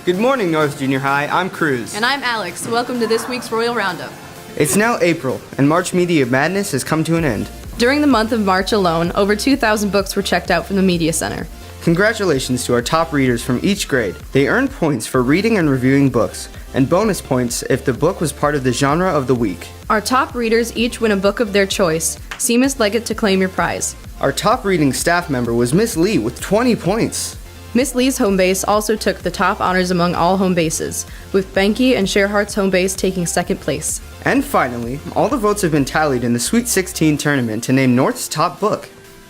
Good morning, North Junior High. I'm Cruz. And I'm Alex. Welcome to this week's Royal Roundup. It's now April, and March Media Madness has come to an end. During the month of March alone, over 2,000 books were checked out from the Media Center. Congratulations to our top readers from each grade. They earned points for reading and reviewing books, and bonus points if the book was part of the genre of the week. Our top readers each win a book of their choice. See Miss Leggett to claim your prize. Our top reading staff member was Miss Lee with 20 points. Miss Lee's home base also took the top honors among all home bases, with Benke and Sherhart's home base taking second place. And finally, all the votes have been tallied in the Sweet 16 tournament to name North's top book.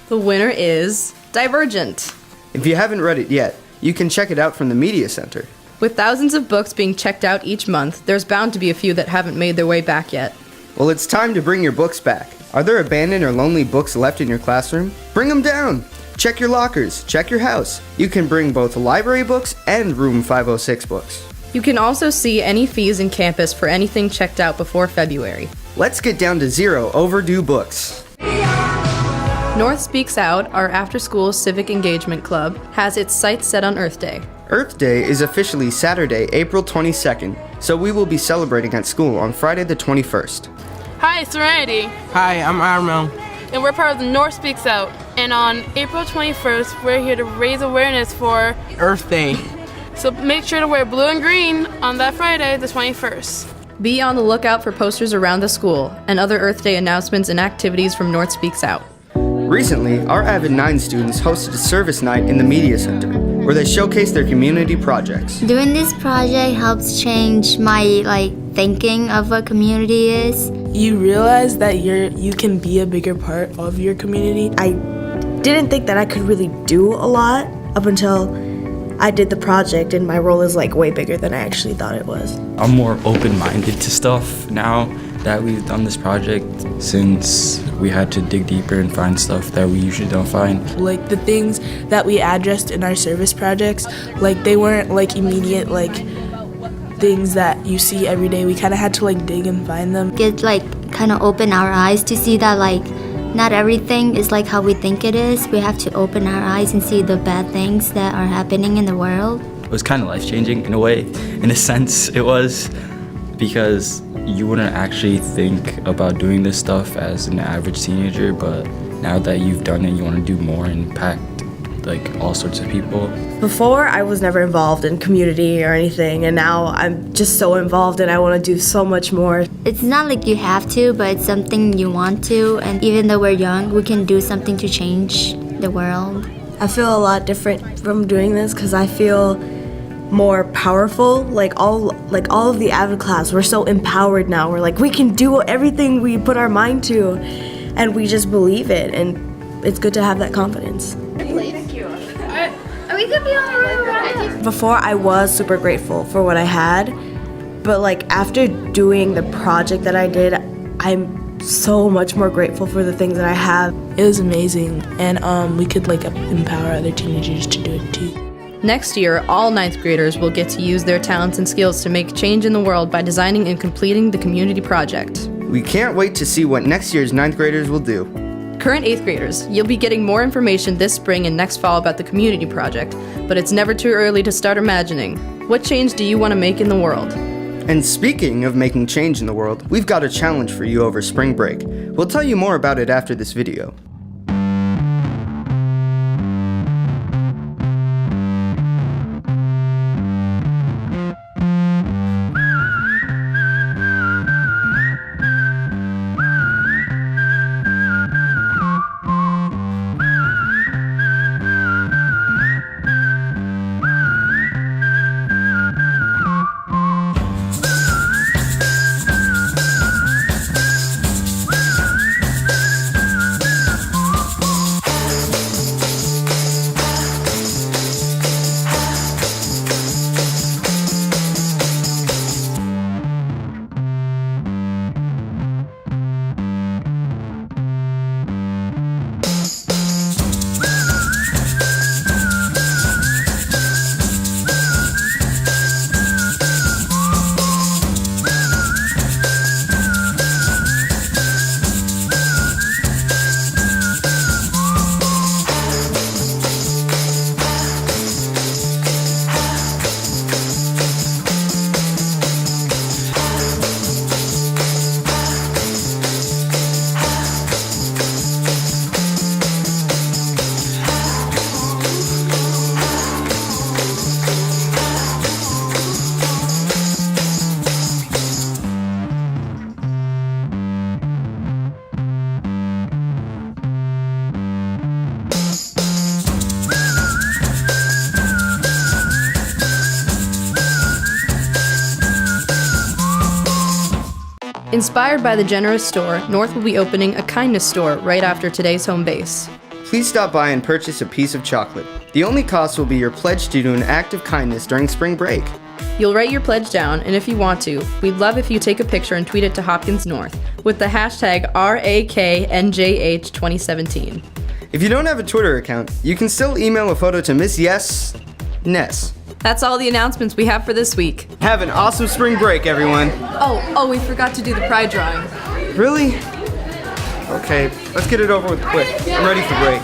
The winner is Divergent. If you haven't read it yet, you can check it out from the Media Center. With thousands of books being checked out each month, there's bound to be a few that haven't made their way back yet. Well, it's time to bring your books back. Are there abandoned or lonely books left in your classroom? Bring them down! Check your lockers, check your house. You can bring both library books and Room 506 books. You can also see any fees in campus for anything checked out before February. Let's get down to 0 overdue books. North Speaks Out, our after-school civic engagement club, has its sights set on Earth Day. Earth Day is officially Saturday, April 22nd, so we will be celebrating at school on Friday the 21st. Hi, Serenity. Hi, I'm Armel. And we're part of the North Speaks Out. And on April 21st, we're here to raise awareness for Earth Day. So make sure to wear blue and green on that Friday, the 21st. Be on the lookout for posters around the school and other Earth Day announcements and activities from North Speaks Out. Recently, our Avid 9 students hosted a service night in the Media Center, where they showcased their community projects. Doing this project helps change my thinking of what community is. You realize that you can be a bigger part of your community. I didn't think that I could really do a lot up until I did the project, and my role is way bigger than I actually thought it was. I'm more open-minded to stuff now that we've done this project, since we had to dig deeper and find stuff that we usually don't find. The things that we addressed in our service projects, they weren't immediate things that you see every day. We kind of had to dig and find them. It kind of open our eyes to see that not everything is how we think it is. We have to open our eyes and see the bad things that are happening in the world. It was kind of life-changing in a way. In a sense, it was, because you wouldn't actually think about doing this stuff as an average teenager, but now that you've done it, you want to do more and impact all sorts of people. Before, I was never involved in community or anything, and now I'm just so involved and I want to do so much more. It's not you have to, but it's something you want to, and even though we're young, we can do something to change the world. I feel a lot different from doing this because I feel more powerful. All of the Avid class, we're so empowered now. We're we can do everything we put our mind to, and we just believe it, and it's good to have that confidence. We could be on the road. Before, I was super grateful for what I had, but after doing the project that I did, I'm so much more grateful for the things that I have. It was amazing, and we could empower other teenagers to do it too. Next year, all 9th graders will get to use their talents and skills to make change in the world by designing and completing the community project. We can't wait to see what next year's 9th graders will do. Current 8th graders, you'll be getting more information this spring and next fall about the community project, but it's never too early to start imagining. What change do you want to make in the world? And speaking of making change in the world, we've got a challenge for you over spring break. We'll tell you more about it after this video. Inspired by the generous store, North will be opening a kindness store right after today's home base. Please stop by and purchase a piece of chocolate. The only cost will be your pledge to do an act of kindness during spring break. You'll write your pledge down, and if you want to, we'd love if you take a picture and tweet it to Hopkins North with the hashtag RAKNJH2017. If you don't have a Twitter account, you can still email a photo to Miss Yes Ness. That's all the announcements we have for this week. Have an awesome spring break, everyone. Oh, we forgot to do the pride drawing. Really? Okay, let's get it over with quick. I'm ready for break.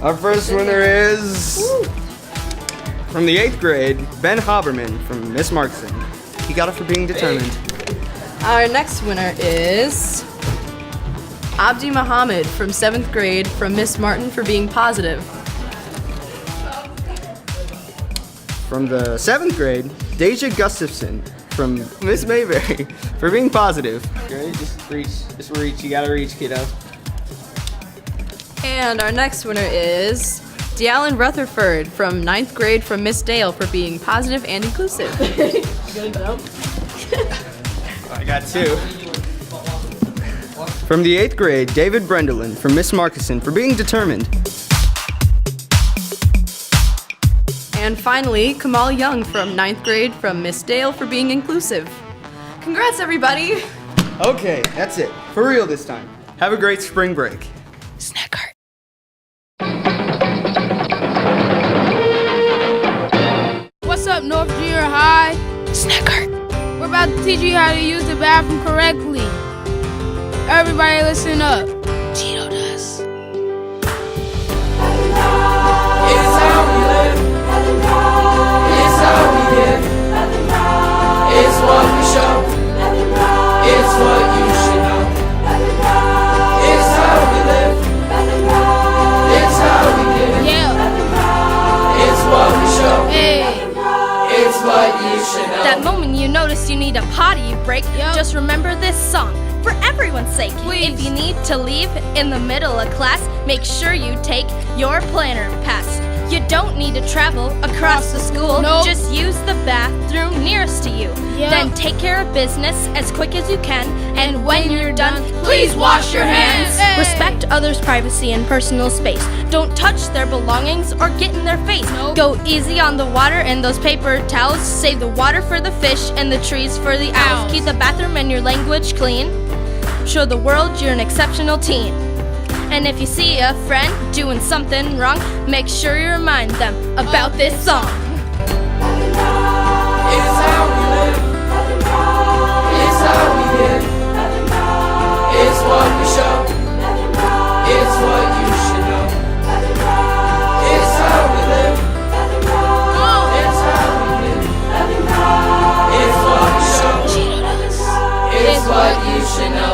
Our first winner is from the 8th grade, Ben Haberman from Miss Markson. He got it for being determined. Our next winner is Abdi Muhammad from 7th grade from Miss Martin for being positive. From the 7th grade, Deja Gustafson from Miss Mayberry for being positive. Okay, just reach. You gotta reach, kiddo. And our next winner is Dealyn Rutherford from 9th grade from Miss Dale for being positive and inclusive. I got 2. From the 8th grade, David Brendelin from Miss Markison for being determined. And finally, Kamal Young from 9th grade from Miss Dale for being inclusive. Congrats, everybody! Okay, that's it. For real this time. Have a great spring break. Snack heart. What's up, North Junior High? Snack heart. We're about to teach you how to use the bathroom correctly. Everybody listen up. Cheeto does. It's how we live. It's how we give. It's what we show. It's what you should know. It's how we live. It's how we give. Yeah. It's what we show. Hey. It's what you should know. That moment you notice you need a potty break, Yep. just remember this song. For everyone's sake, Please. if you need to leave in the middle of class, make sure you take your planner pass. You don't need to travel across the school, Nope. just use the bathroom nearest to you. Yep. Then take care of business as quick as you can, and when you're done, please wash your hands. Hey. Respect others' privacy and personal space. Don't touch their belongings or get in their face. Nope. Go easy on the water and those paper towels. Save the water for the fish and the trees for the owls. Owls. Keep the bathroom and your language clean. Show the world you're an exceptional teen. And if you see a friend doing something wrong, make sure you remind them about this song. It's how we live. It's how we give. It's what we show. It's what you should know. It's how we live. It's how we give. It's what we show. It's what you should know.